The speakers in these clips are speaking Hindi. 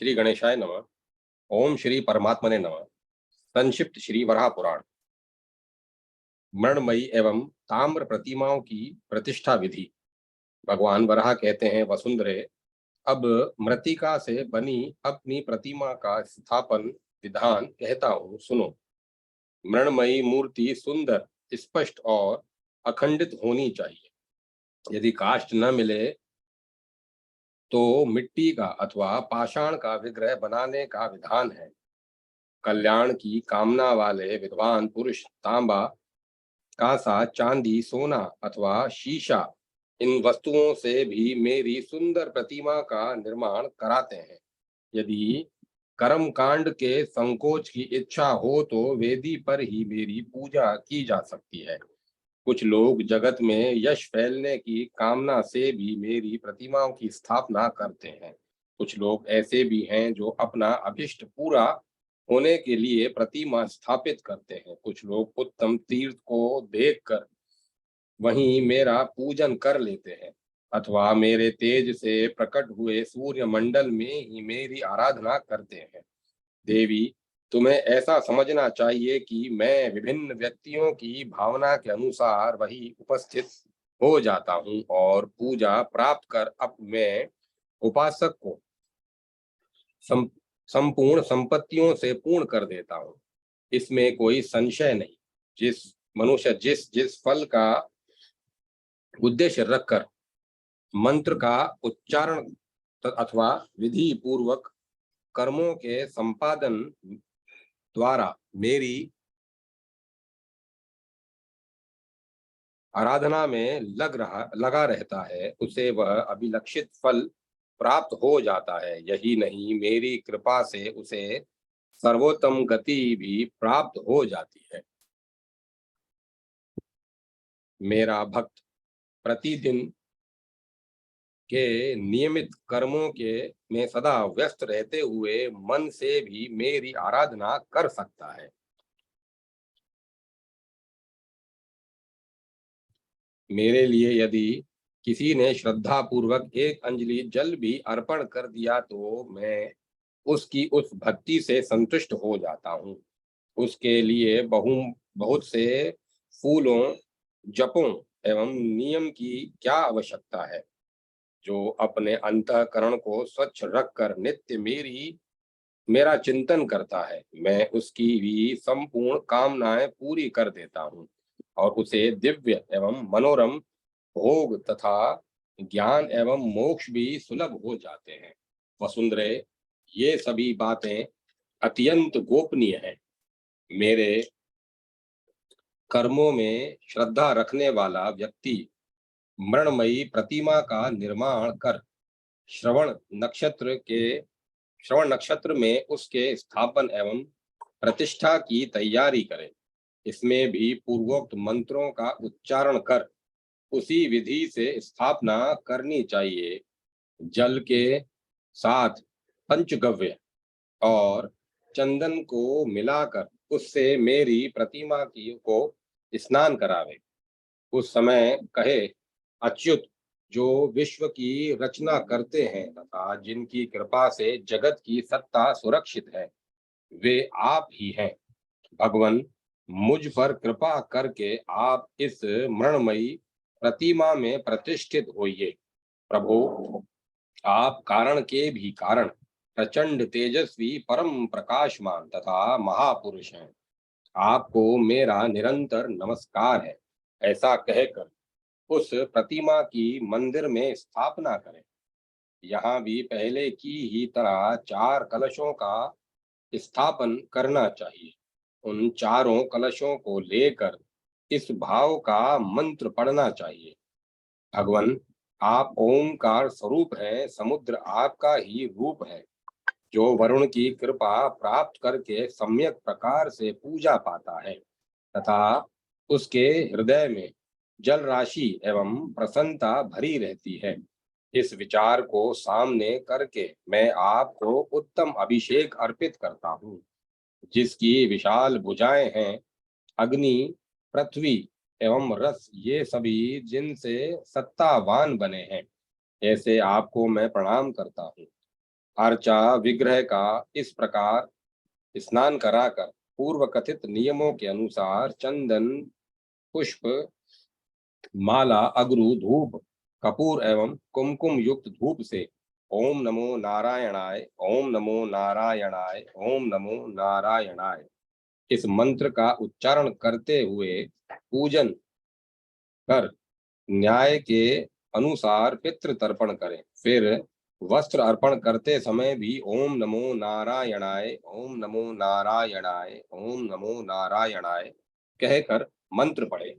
श्री गणेशाय नमः। ओम श्री परमात्मने नमः। संक्षिप्त श्री वराह पुराण। मृणमयी एवं ताम्र प्रतिमाओं की प्रतिष्ठा विधि। भगवान वराह कहते हैं, वसुंधरे, अब मृत्तिका से बनी अपनी प्रतिमा का स्थापन विधान कहता हूँ, सुनो। मृणमयी मूर्ति सुंदर, स्पष्ट और अखंडित होनी चाहिए। यदि काष्ठ न मिले तो मिट्टी का अथवा पाषाण का विग्रह बनाने का विधान है। कल्याण की कामना वाले विद्वान पुरुष तांबा, कांसा, चांदी, सोना अथवा शीशा, इन वस्तुओं से भी मेरी सुंदर प्रतिमा का निर्माण कराते हैं। यदि कर्म कांड के संकोच की इच्छा हो तो वेदी पर ही मेरी पूजा की जा सकती है। कुछ लोग जगत में यश फैलने की कामना से भी मेरी प्रतिमाओं की स्थापना करते हैं। कुछ लोग ऐसे भी हैं जो अपना अभिष्ट पूरा होने के लिए प्रतिमा स्थापित करते हैं। कुछ लोग उत्तम तीर्थ को देखकर वहीं मेरा पूजन कर लेते हैं अथवा मेरे तेज से प्रकट हुए सूर्य मंडल में ही मेरी आराधना करते हैं। देवी, तुम्हें ऐसा समझना चाहिए कि मैं विभिन्न व्यक्तियों की भावना के अनुसार वही उपस्थित हो जाता हूँ और पूजा प्राप्त कर अब मैं उपासक को सम, संपूर्ण संपत्तियों से पूर्ण कर देता हूँ। इसमें कोई संशय नहीं। जिस मनुष्य जिस जिस फल का उद्देश्य रखकर मंत्र का उच्चारण अथवा विधि पूर्वक कर्मों के संपादन द्वारा मेरी आराधना में लगा रहता है, उसे वह अभिलक्षित फल प्राप्त हो जाता है। यही नहीं, मेरी कृपा से उसे सर्वोत्तम गति भी प्राप्त हो जाती है। मेरा भक्त प्रतिदिन के नियमित कर्मों के में सदा व्यस्त रहते हुए मन से भी मेरी आराधना कर सकता है। मेरे लिए यदि किसी ने श्रद्धा पूर्वक एक अंजलि जल भी अर्पण कर दिया तो मैं उसकी उस भक्ति से संतुष्ट हो जाता हूँ। उसके लिए बहुत से फूलों, जपों एवं नियम की क्या आवश्यकता है। जो अपने अंतःकरण को स्वच्छ रखकर नित्य मेरा चिंतन करता है, मैं उसकी भी संपूर्ण कामनाएं पूरी कर देता हूँ और उसे दिव्य एवं मनोरम भोग तथा ज्ञान एवं मोक्ष भी सुलभ हो जाते हैं। वसुंधरे, ये सभी बातें अत्यंत गोपनीय हैं। मेरे कर्मों में श्रद्धा रखने वाला व्यक्ति मृणमयी प्रतिमा का निर्माण कर श्रवण नक्षत्र के श्रवण नक्षत्र में उसके स्थापन एवं प्रतिष्ठा की तैयारी करे। इसमें भी पूर्वोक्त मंत्रों का उच्चारण कर उसी विधि से स्थापना करनी चाहिए। जल के साथ पंचगव्य और चंदन को मिलाकर उससे मेरी प्रतिमा की को स्नान करावे। उस समय कहे, अच्युत, जो विश्व की रचना करते हैं तथा जिनकी कृपा से जगत की सत्ता सुरक्षित है, वे आप ही हैं। भगवन, मुझ पर कृपा करके आप इस मृणमयी प्रतिमा में प्रतिष्ठित होइए। प्रभु, आप कारण के भी कारण, प्रचंड तेजस्वी, परम प्रकाशमान तथा महापुरुष हैं। आपको मेरा निरंतर नमस्कार है। ऐसा कहकर उस प्रतिमा की मंदिर में स्थापना करें। यहाँ भी पहले की ही तरह 4 कलशों का स्थापन करना चाहिए। उन चारों कलशों को लेकर इस भाव का मंत्र पढ़ना चाहिए। भगवान, आप ओमकार स्वरूप हैं, समुद्र आपका ही रूप है। जो वरुण की कृपा प्राप्त करके सम्यक प्रकार से पूजा पाता है तथा उसके हृदय में जल राशि एवं प्रसन्नता भरी रहती है, इस विचार को सामने करके मैं आपको उत्तम अभिषेक अर्पित करता हूँ। जिसकी विशाल भुजाएं हैं, अग्नि, पृथ्वी एवं रस, ये सभी जिनसे सत्तावान बने हैं, ऐसे आपको मैं प्रणाम करता हूँ। अर्चा विग्रह का इस प्रकार स्नान कराकर पूर्व कथित नियमों के अनुसार चंदन, पुष्प, माला, अगरू, धूप, कपूर एवं कुमकुम युक्त धूप से ओम नमो नारायणाय, ओम नमो नारायणाय, ओम नमो नारायणाय इस मंत्र का उच्चारण करते हुए पूजन कर न्याय के अनुसार पितृ तर्पण करें। फिर वस्त्र अर्पण करते समय भी ओम नमो नारायणाय, ओम नमो नारायणाय, ओम नमो नारायणाय कहकर मंत्र पढ़े।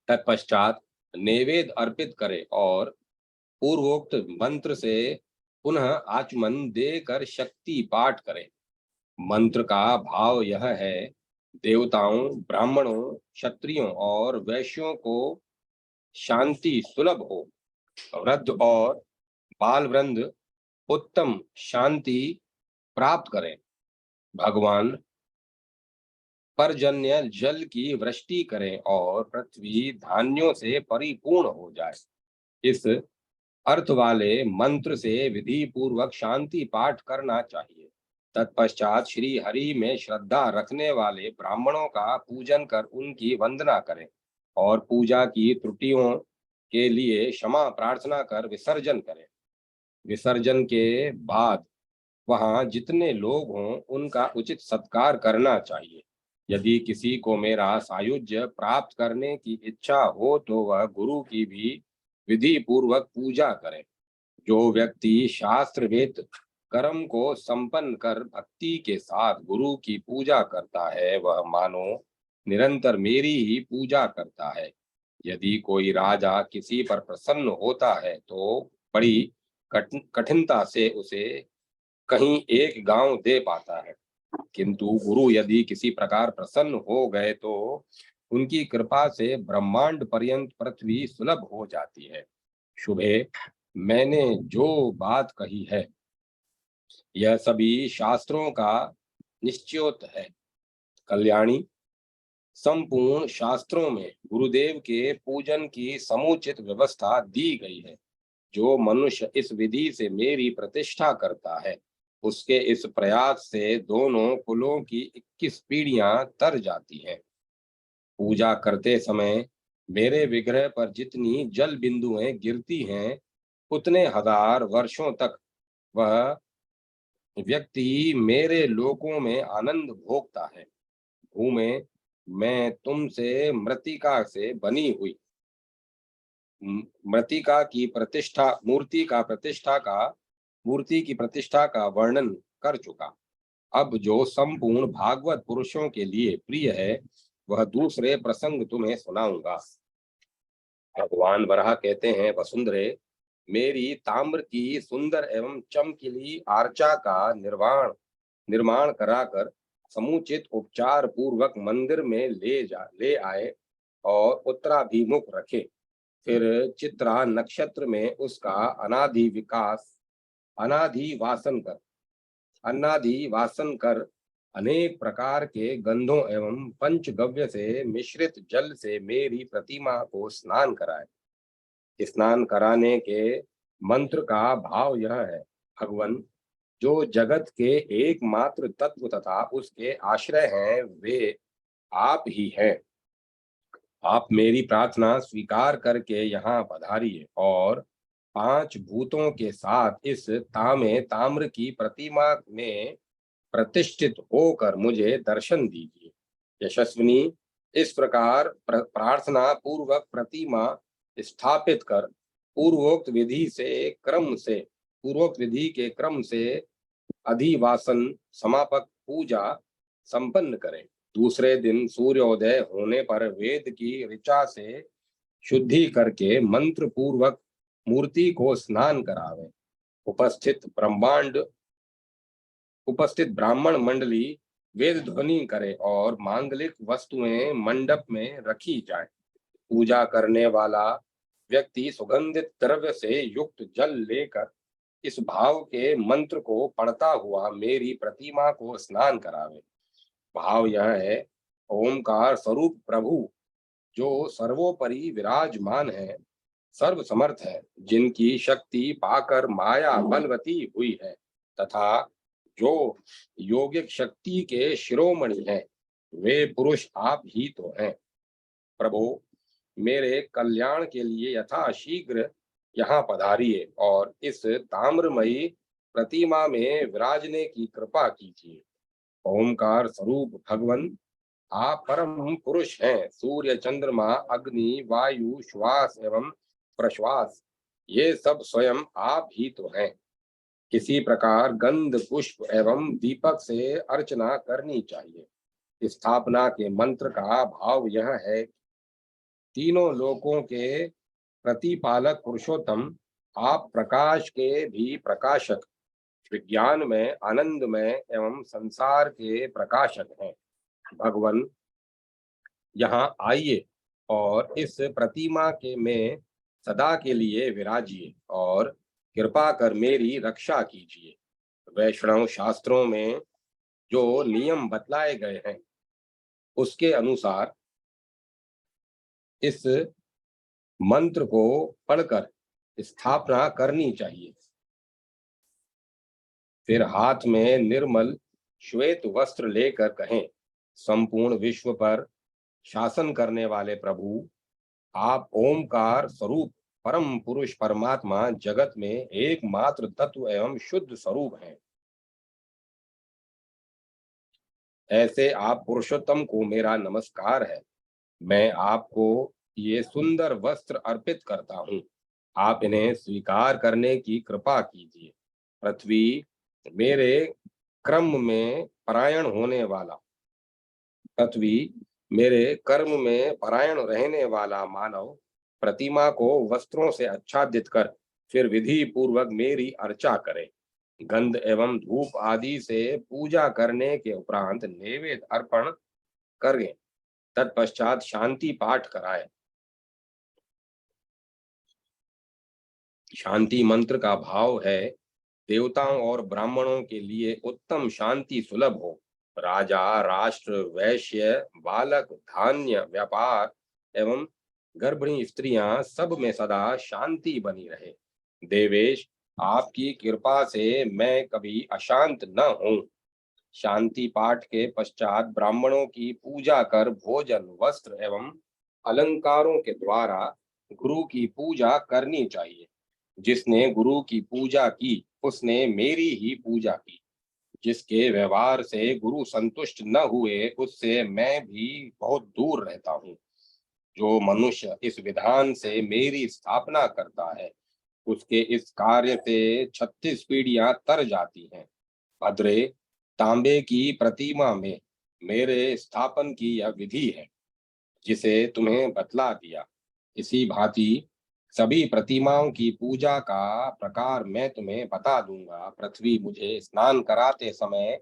तत्पश्चात नैवेद्य अर्पित करें और पूर्वोक्त मंत्र से पुनः आचमन देकर शक्ति पाठ करें। मंत्र का भाव यह है, देवताओं, ब्राह्मणों, क्षत्रियों और वैश्यों को शांति सुलभ हो, वृद्ध और बाल वृंद उत्तम शांति प्राप्त करें, भगवान पर्जन्य जल की वृष्टि करें और पृथ्वी धान्यों से परिपूर्ण हो जाए। इस अर्थ वाले मंत्र से विधि पूर्वक शांति पाठ करना चाहिए। तत्पश्चात श्री हरि में श्रद्धा रखने वाले ब्राह्मणों का पूजन कर उनकी वंदना करें और पूजा की त्रुटियों के लिए क्षमा प्रार्थना कर विसर्जन करें। विसर्जन के बाद वहां जितने लोग हों उनका उचित सत्कार करना चाहिए। यदि किसी को मेरा सायुज्य प्राप्त करने की इच्छा हो तो वह गुरु की भी विधि पूर्वक पूजा करे। जो व्यक्ति शास्त्र वेद कर्म को संपन्न कर भक्ति के साथ गुरु की पूजा करता है वह मानो निरंतर मेरी ही पूजा करता है। यदि कोई राजा किसी पर प्रसन्न होता है तो बड़ी कठिनता से उसे कहीं एक गांव दे पाता है, किंतु गुरु यदि किसी प्रकार प्रसन्न हो गए तो उनकी कृपा से ब्रह्मांड पर्यंत पृथ्वी सुलभ हो जाती है। शुभे, मैंने जो बात कही है यह सभी शास्त्रों का निश्चयोत है। कल्याणी, संपूर्ण शास्त्रों में गुरुदेव के पूजन की समुचित व्यवस्था दी गई है। जो मनुष्य इस विधि से मेरी प्रतिष्ठा करता है उसके इस प्रयास से दोनों कुलों की 21 पीढ़ियां तर जाती हैं। पूजा करते समय मेरे विग्रह पर जितनी जल बिंदुएं गिरती हैं उतने हजार वर्षों तक वह व्यक्ति मेरे लोकों में आनंद भोगता है। भूमे, मैं तुमसे मृतिका से बनी हुई मृतिका की प्रतिष्ठा मूर्ति की प्रतिष्ठा का वर्णन कर चुका। अब जो संपूर्ण भागवत पुरुषों के लिए प्रिय है वह दूसरे प्रसंग तुम्हें सुनाऊंगा। भगवान वराह कहते हैं, वसुंधरे, मेरी ताम्र की सुंदर एवं चमकीली आर्चा का निर्माण कराकर समुचित उपचार पूर्वक मंदिर में ले आए और उत्तराभिमुख रखे। फिर चित्रा नक्षत्र में उसका अनादि वासन कर अनेक प्रकार के गंधों एवं पंचगव्य से मिश्रित जल से मेरी प्रतिमा को स्नान कराए। स्नान कराने के मंत्र का भाव यह है, भगवान, जो जगत के एकमात्र तत्व तथा उसके आश्रय हैं वे आप ही हैं। आप मेरी प्रार्थना स्वीकार करके यहाँ पधारिए और 5 भूतों के साथ इस ताम्र की प्रतिमा में प्रतिष्ठित होकर मुझे दर्शन दीजिए। यशस्विनी, इस प्रकार प्रार्थना पूर्वक प्रतिमा स्थापित कर पूर्वोक्त विधि के क्रम से अधिवासन समापक पूजा संपन्न करें। दूसरे दिन सूर्योदय होने पर वेद की ऋचा से शुद्धि करके मंत्र पूर्वक मूर्ति को स्नान करावे। उपस्थित ब्राह्मण मंडली वेद ध्वनि करे और मांगलिक वस्तुएं मंडप में रखी जाए। पूजा करने वाला व्यक्ति सुगंधित द्रव्य से युक्त जल लेकर इस भाव के मंत्र को पढ़ता हुआ मेरी प्रतिमा को स्नान करावे। भाव यह है, ओमकार स्वरूप प्रभु जो सर्वोपरि विराजमान है, सर्व समर्थ है, जिनकी शक्ति पाकर माया बलवती हुई है, तथा जो योगिक शक्ति के शिरोमणि हैं, वे पुरुष आप ही तो हैं। प्रभु, मेरे कल्याण के लिए यथाशीघ्र यहाँ पधारिए और इस ताम्रमयी प्रतिमा में विराजने की कृपा कीजिए। ओमकार स्वरूप भगवन, आप परम पुरुष हैं। सूर्य, चंद्रमा, अग्नि, वायु, श्वास एवं प्रश्वास, ये सब स्वयं आप ही तो हैं। किसी प्रकार गंध, पुष्प एवं दीपक से अर्चना करनी चाहिए। स्थापना के मंत्र का भाव यह है, तीनों लोकों के प्रतिपालक पुरुषोत्तम, आप प्रकाश के भी प्रकाशक, विज्ञान में आनंद में एवं संसार के प्रकाशक हैं। भगवन, यहाँ आइए और इस प्रतिमा के में सदा के लिए विराजिए और कृपा कर मेरी रक्षा कीजिए। वैष्णव शास्त्रों में जो नियम बतलाए गए हैं, उसके अनुसार इस मंत्र को पढ़कर स्थापना करनी चाहिए। फिर हाथ में निर्मल श्वेत वस्त्र लेकर कहें, संपूर्ण विश्व पर शासन करने वाले प्रभु, आप ओमकार स्वरूप परम पुरुष परमात्मा, जगत में एकमात्र तत्व एवं शुद्ध स्वरूप हैं। ऐसे आप पुरुषोत्तम को मेरा नमस्कार है। मैं आपको ये सुंदर वस्त्र अर्पित करता हूँ। आप इन्हें स्वीकार करने की कृपा कीजिए। पृथ्वी, मेरे क्रम में परायण होने वाला पृथ्वी मेरे कर्म में परायण रहने वाला मानव प्रतिमा को वस्त्रों से आच्छादित कर फिर विधि पूर्वक मेरी अर्चा करे। गंध एवं धूप आदि से पूजा करने के उपरांत नैवेद्य अर्पण करें। तत्पश्चात शांति पाठ कराए। शांति मंत्र का भाव है, देवताओं और ब्राह्मणों के लिए उत्तम शांति सुलभ हो। राजा, राष्ट्र, वैश्य, बालक, धान्य, व्यापार एवं गर्भिणी स्त्रियां, सब में सदा शांति बनी रहे। देवेश, आपकी कृपा से मैं कभी अशांत न हूं। शांति पाठ के पश्चात ब्राह्मणों की पूजा कर भोजन, वस्त्र एवं अलंकारों के द्वारा गुरु की पूजा करनी चाहिए। जिसने गुरु की पूजा की, उसने मेरी ही पूजा की। जिसके व्यवहार से गुरु संतुष्ट न हुए, उससे मैं भी बहुत दूर रहता हूँ। जो मनुष्य इस विधान से मेरी स्थापना करता है, उसके इस कार्य से 36 पीढ़ियां तर जाती हैं। भद्रे, तांबे की प्रतिमा में मेरे स्थापन की यह विधि है, जिसे तुम्हें बतला दिया। इसी भांति सभी प्रतिमाओं की पूजा का प्रकार मैं तुम्हें बता दूंगा। पृथ्वी, मुझे स्नान कराते समय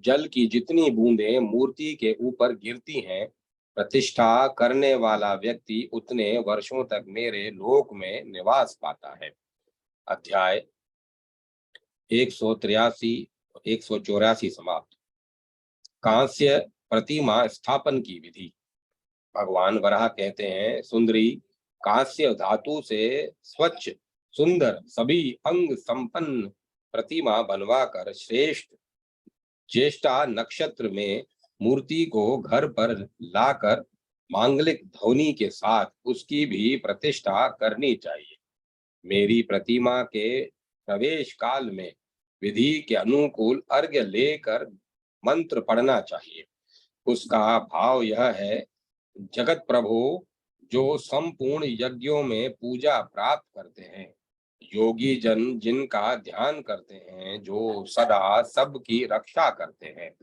जल की जितनी बूंदें मूर्ति के ऊपर गिरती हैं, प्रतिष्ठा करने वाला व्यक्ति उतने वर्षों तक मेरे लोक में निवास पाता है। अध्याय 183 184 समाप्त। कांस्य प्रतिमा स्थापन की विधि। भगवान वराह कहते हैं, सुंदरी, कांस्य धातु से स्वच्छ, सुंदर, सभी अंग संपन्न प्रतिमा बनवाकर श्रेष्ठ ज्येष्ठा नक्षत्र में मूर्ति को घर पर लाकर मांगलिक ध्वनि के साथ उसकी भी प्रतिष्ठा करनी चाहिए। मेरी प्रतिमा के प्रवेश काल में विधि के अनुकूल अर्घ्य लेकर मंत्र पढ़ना चाहिए। उसका भाव यह है, जगत प्रभु, जो संपूर्ण यज्ञों में पूजा प्राप्त करते हैं, योगी जन जिनका ध्यान करते हैं, जो सदा सबकी रक्षा करते हैं,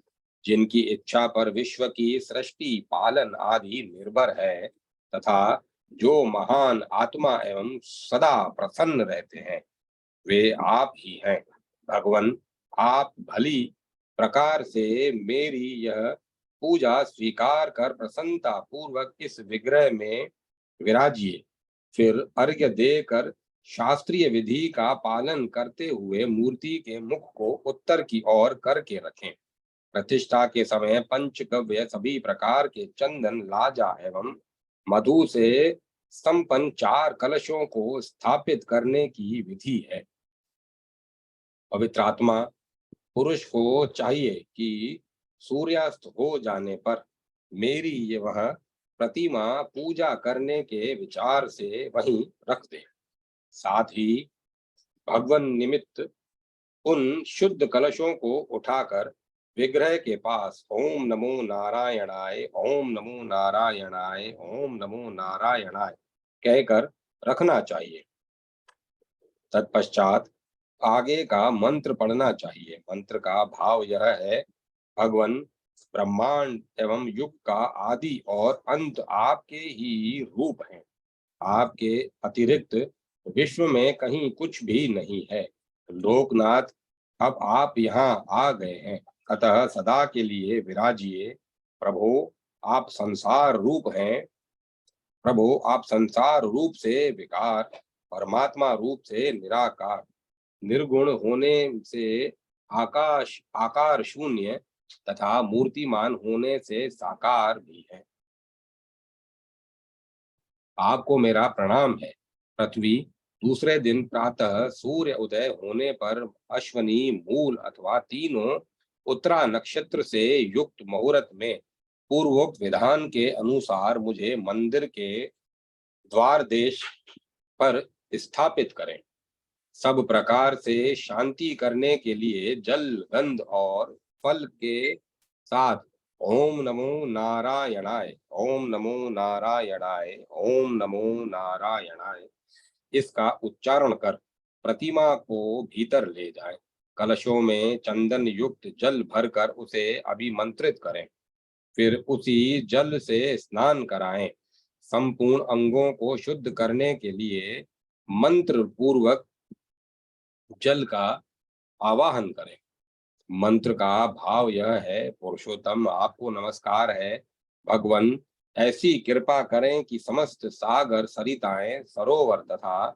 जिनकी इच्छा पर विश्व की सृष्टि, पालन आदि निर्भर है, तथा जो महान आत्मा एवं सदा प्रसन्न रहते हैं, वे आप ही हैं। भगवन, आप भली प्रकार से मेरी यह पूजा स्वीकार कर प्रसन्नता पूर्वक इस विग्रह में विराजिए। फिर अर्घ्य देकर शास्त्रीय विधि का पालन करते हुए मूर्ति के मुख को उत्तर की ओर करके रखें। प्रतिष्ठा के समय पंचगव्य, सभी प्रकार के चंदन, लाजा एवं मधु से संपन्न 4 कलशों को स्थापित करने की विधि है। पवित्रात्मा पुरुष को चाहिए कि सूर्यास्त हो जाने पर मेरी ये वह प्रतिमा पूजा करने के विचार से वहीं रख दे। साथ ही भगवन निमित्त उन शुद्ध कलशों को उठाकर विग्रह के पास ओम नमो नारायणाय, ओम नमो नारायणाय, ओम नमो नारायणाय कहकर रखना चाहिए। तत्पश्चात आगे का मंत्र पढ़ना चाहिए। मंत्र का भाव यह है, भगवन ब्रह्मांड एवं युग का आदि और अंत आपके ही रूप हैं। आपके अतिरिक्त विश्व में कहीं कुछ भी नहीं है। लोकनाथ, अब आप यहाँ आ गए हैं, अतः सदा के लिए विराजिए। प्रभु आप संसार रूप हैं। प्रभु आप संसार रूप से विकार, परमात्मा रूप से निराकार, निर्गुण होने से आकाश आकार शून्य तथा मूर्तिमान होने से साकार भी है। आपको मेरा प्रणाम है। पृथ्वी दूसरे दिन प्रातः सूर्य उदय होने पर अश्वनी मूल अथवा तीनों उत्तरा नक्षत्र से युक्त मुहूर्त में पूर्वोक्त विधान के अनुसार मुझे मंदिर के द्वार देश पर स्थापित करें। सब प्रकार से शांति करने के लिए जल, गंध और फल के साथ ओम नमो नारायणाय, ओम नमो नारायणाय, ओम नमो नारायणाय इसका उच्चारण कर प्रतिमा को भीतर ले जाएं। कलशों में चंदन युक्त जल भरकर उसे अभिमंत्रित करें। फिर उसी जल से स्नान कराएं। संपूर्ण अंगों को शुद्ध करने के लिए मंत्र पूर्वक जल का आवाहन करें। मंत्र का भाव यह है, पुरुषोत्तम आपको नमस्कार है। भगवन ऐसी कृपा करें कि समस्त सागर, सरिताएं, सरोवर तथा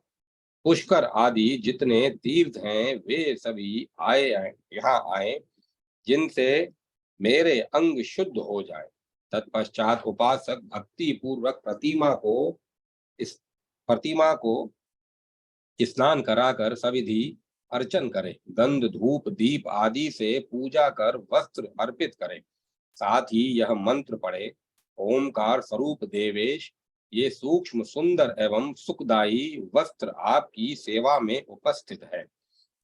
पुष्कर आदि जितने तीर्थ हैं वे सभी यहाँ आए, जिनसे मेरे अंग शुद्ध हो जाए। तत्पश्चात उपासक भक्ति पूर्वक प्रतिमा को स्नान कराकर सविधि अर्चन करें। गंध, धूप, दीप आदि से पूजा कर वस्त्र अर्पित करें। साथ ही यह मंत्र पढ़े, ओमकार स्वरूप देवेश, ये सूक्ष्म, सुंदर एवं सुखदायी वस्त्र आपकी सेवा में उपस्थित है।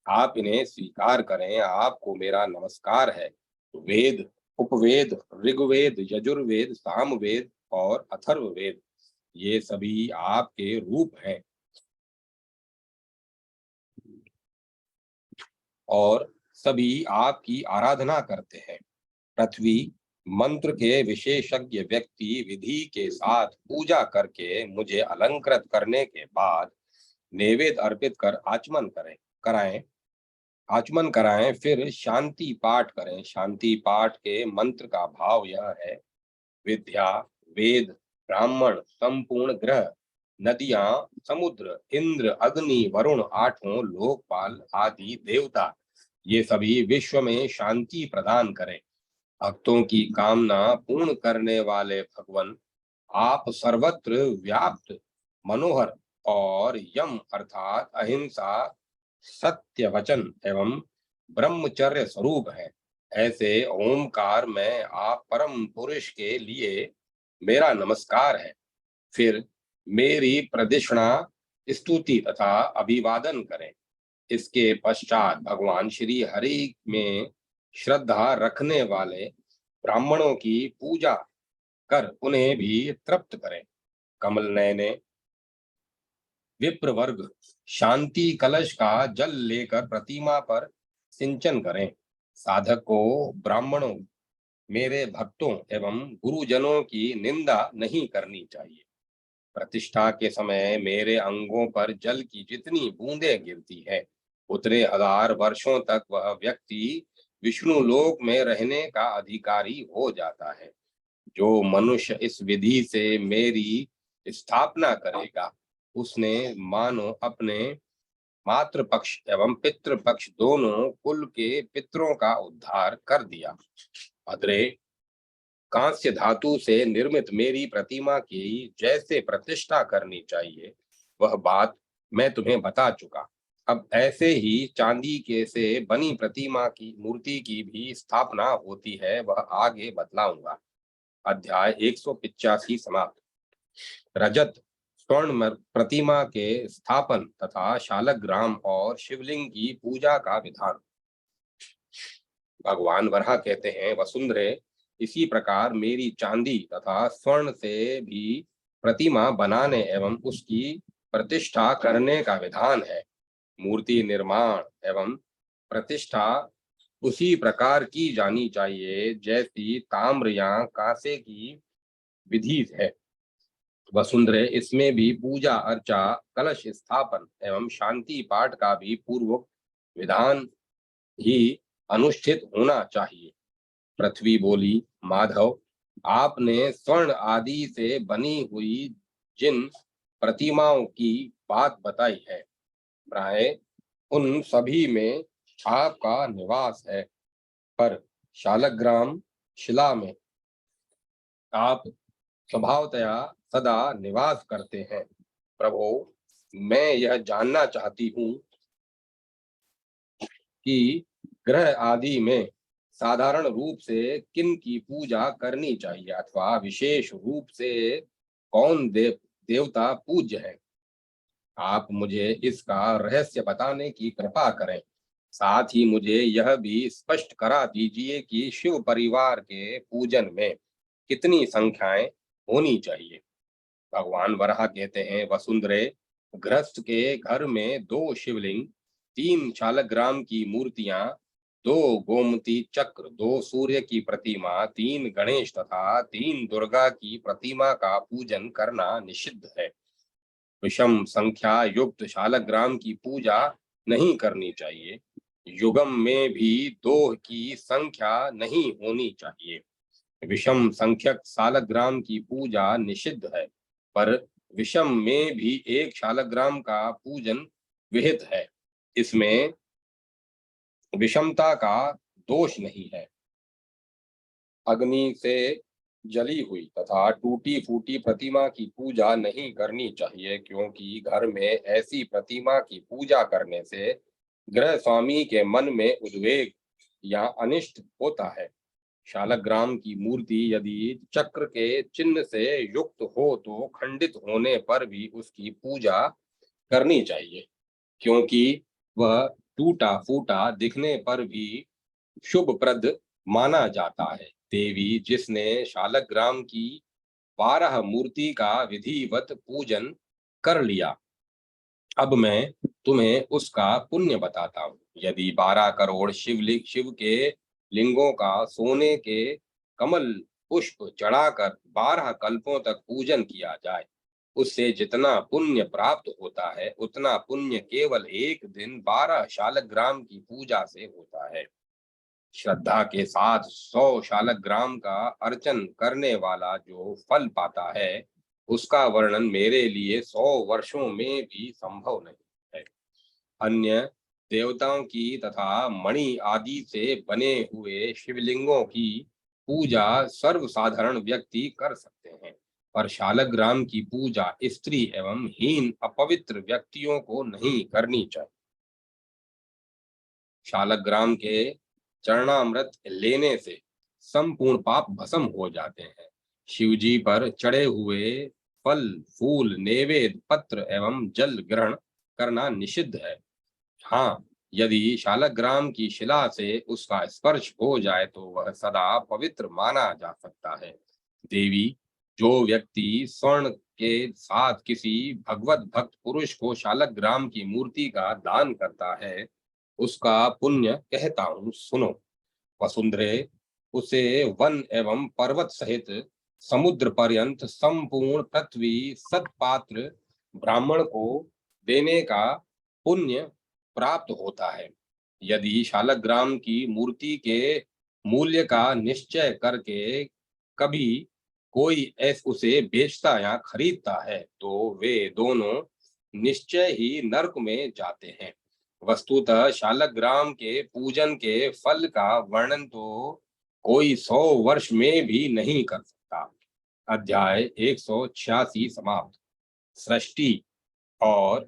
आप इन्हें स्वीकार करें। आपको मेरा नमस्कार है। वेद, उपवेद, ऋग्वेद, यजुर्वेद, सामवेद और अथर्ववेद ये सभी आपके रूप हैं और सभी आपकी आराधना करते हैं। पृथ्वी मंत्र के विशेषज्ञ व्यक्ति विधि के साथ पूजा करके मुझे अलंकृत करने के बाद नैवेद्य अर्पित कर आचमन कराएं। फिर शांति पाठ करें। शांति पाठ के मंत्र का भाव यह है, विद्या, वेद, ब्राह्मण, संपूर्ण ग्रह, नदियां, समुद्र, इंद्र, अग्नि, वरुण, आठों लोकपाल आदि देवता ये सभी विश्व में शांति प्रदान करें। भक्तों की कामना पूर्ण करने वाले भगवन, आप सर्वत्र व्याप्त, मनोहर और यम अर्थात अहिंसा, सत्य वचन एवं ब्रह्मचर्य स्वरूप है। ऐसे ओमकार में आप परम पुरुष के लिए मेरा नमस्कार है। फिर मेरी प्रदक्षिणा, स्तुति तथा अभिवादन करें। इसके पश्चात भगवान श्री हरि में श्रद्धा रखने वाले ब्राह्मणों की पूजा कर उन्हें भी तृप्त करें। कमल नयने विप्र वर्ग शांति कलश का जल लेकर प्रतिमा पर सिंचन करें। साधक को ब्राह्मणों, मेरे भक्तों एवं गुरुजनों की निंदा नहीं करनी चाहिए। प्रतिष्ठा के समय मेरे अंगों पर जल की जितनी बूंदें गिरती है, उतने हजार वर्षों तक वह व्यक्ति विष्णु लोक में रहने का अधिकारी हो जाता है। जो मनुष्य इस विधि से मेरी स्थापना करेगा, उसने मानो अपने मातृ पक्ष एवं पितृ पक्ष दोनों कुल के पितरों का उद्धार कर दिया। अद्रे कांस्य धातु से निर्मित मेरी प्रतिमा की जैसे प्रतिष्ठा करनी चाहिए, वह बात मैं तुम्हें बता चुका। अब ऐसे ही चांदी के से बनी प्रतिमा की मूर्ति की भी स्थापना होती है, वह आगे बतलाऊंगा। अध्याय 185 समाप्त। रजत स्वर्ण प्रतिमा के स्थापन तथा शालग्राम और शिवलिंग की पूजा का विधान। भगवान वराह कहते हैं, वसुंधरे, इसी प्रकार मेरी चांदी तथा स्वर्ण से भी प्रतिमा बनाने एवं उसकी प्रतिष्ठा करने का विधान है। मूर्ति निर्माण एवं प्रतिष्ठा उसी प्रकार की जानी चाहिए जैसी ताम्र या कांसे की विधि है। वसुंधरे, इसमें भी पूजा अर्चा, कलश स्थापन एवं शांति पाठ का भी पूर्व विधान ही अनुष्ठित होना चाहिए। पृथ्वी बोली, माधव, आपने स्वर्ण आदि से बनी हुई जिन प्रतिमाओं की बात बताई है, प्राय उन सभी में आपका निवास है, पर शालग्राम शिला में आप स्वभावतया सदा निवास करते हैं। प्रभो, मैं यह जानना चाहती हूँ कि ग्रह आदि में साधारण रूप से किन की पूजा करनी चाहिए अथवा विशेष रूप से कौन देवता पूज्य है। आप मुझे इसका रहस्य बताने की कृपा करें। साथ ही मुझे यह भी स्पष्ट करा दीजिए कि शिव परिवार के पूजन में कितनी संख्याएं होनी चाहिए। भगवान वराह कहते हैं, वसुंधरे, गृहस्थ के घर में 2 शिवलिंग, 3 शालग्राम की मूर्तियां, 2 गोमती चक्र, 2 सूर्य की प्रतिमा, 3 गणेश तथा 3 दुर्गा की प्रतिमा का पूजन करना निषिद्ध है। विषम संख्या युक्त शालग्राम की पूजा नहीं करनी चाहिए। युगम में भी 2 की संख्या नहीं होनी चाहिए। विषम संख्यक शालग्राम की पूजा निषिद्ध है, पर विषम में भी 1 शालग्राम का पूजन विहित है। इसमें विषमता का दोष नहीं है। अग्नि से जली हुई तथा टूटी फूटी प्रतिमा की पूजा नहीं करनी चाहिए, क्योंकि घर में ऐसी प्रतिमा की पूजा करने से गृह स्वामी के मन में उद्वेग या अनिष्ट होता है। शालग्राम की मूर्ति यदि चक्र के चिन्ह से युक्त हो तो खंडित होने पर भी उसकी पूजा करनी चाहिए, क्योंकि वह टूटा फूटा दिखने पर भी शुभप्रद माना जाता है। देवी, जिसने शालग्राम की 12 मूर्ति का विधिवत पूजन कर लिया, अब मैं तुम्हें उसका पुण्य बताता हूँ। यदि 12 करोड़ शिव के लिंगों का सोने के कमल पुष्प चढ़ाकर 12 कल्पों तक पूजन किया जाए, उससे जितना पुण्य प्राप्त होता है, उतना पुण्य केवल एक दिन 12 शालग्राम की पूजा से होता है। श्रद्धा के साथ 100 शालग्राम का अर्चन करने वाला जो फल पाता है, उसका वर्णन मेरे लिए 100 वर्षों में भी संभव नहीं है। अन्य देवताओं की तथा मणि आदि से बने हुए शिवलिंगों की पूजा सर्वसाधारण व्यक्ति कर सकते हैं, पर शालग्राम की पूजा स्त्री एवं हीन अपवित्र व्यक्तियों को नहीं करनी चाहिए। शालग्राम के चरणामृत लेने से संपूर्ण पाप भस्म हो जाते हैं। शिवजी पर चढ़े हुए फल, फूल, नैवेद्य, पत्र एवं जल ग्रहण करना निषिद्ध है। हाँ, यदि शालग्राम की शिला से उसका स्पर्श हो जाए तो वह सदा पवित्र माना जा सकता है। देवी, जो व्यक्ति स्वर्ण के साथ किसी भगवत भक्त पुरुष को शालग्राम की मूर्ति का दान करता है, उसका पुण्य कहता हूँ, सुनो। वसुंधरे, उसे वन एवं पर्वत सहित समुद्र पर्यंत संपूर्ण पृथ्वी सत्पात्र ब्राह्मण को देने का पुण्य प्राप्त होता है। यदि शालग्राम की मूर्ति के मूल्य का निश्चय करके कभी कोई उसे बेचता या खरीदता है, तो वे दोनों निश्चय ही नरक में जाते हैं। वस्तुतः शालग्राम के पूजन के फल का वर्णन तो कोई 100 वर्ष में भी नहीं कर सकता। अध्याय 186 समाप्त। सृष्टि और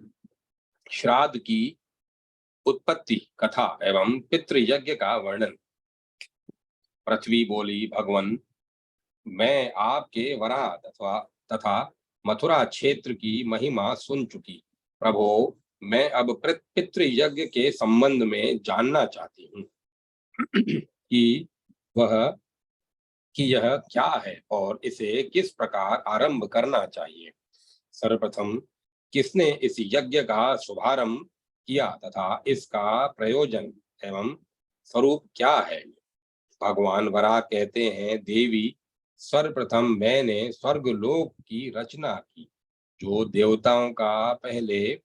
श्राद्ध की उत्पत्ति कथा एवं पितृयज्ञ का वर्णन। पृथ्वी बोली, भगवन, मैं आपके वराह तथा मथुरा क्षेत्र की महिमा सुन चुकी। प्रभो, मैं अब पितृयज्ञ के संबंध में जानना चाहती हूँ कि वह कि यह क्या है और इसे किस प्रकार आरंभ करना चाहिए। सर्वप्रथम किसने इस यज्ञ का शुभारंभ किया तथा इसका प्रयोजन एवं स्वरूप क्या है। भगवान वराह कहते हैं, देवी, सर्वप्रथम मैंने स्वर्गलोक की रचना की, जो देवताओं का पहले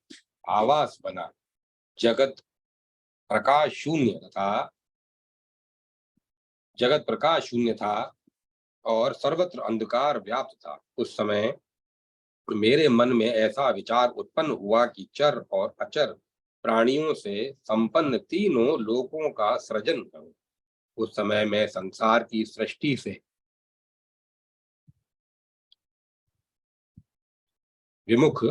आवास बना। जगत प्रकाश शून्य था और सर्वत्र अंधकार व्याप्त था। उस समय मेरे मन में ऐसा विचार उत्पन्न हुआ कि चर और अचर प्राणियों से संपन्न तीनों लोकों का सृजन करूं। उस समय मैं संसार की सृष्टि से विमुख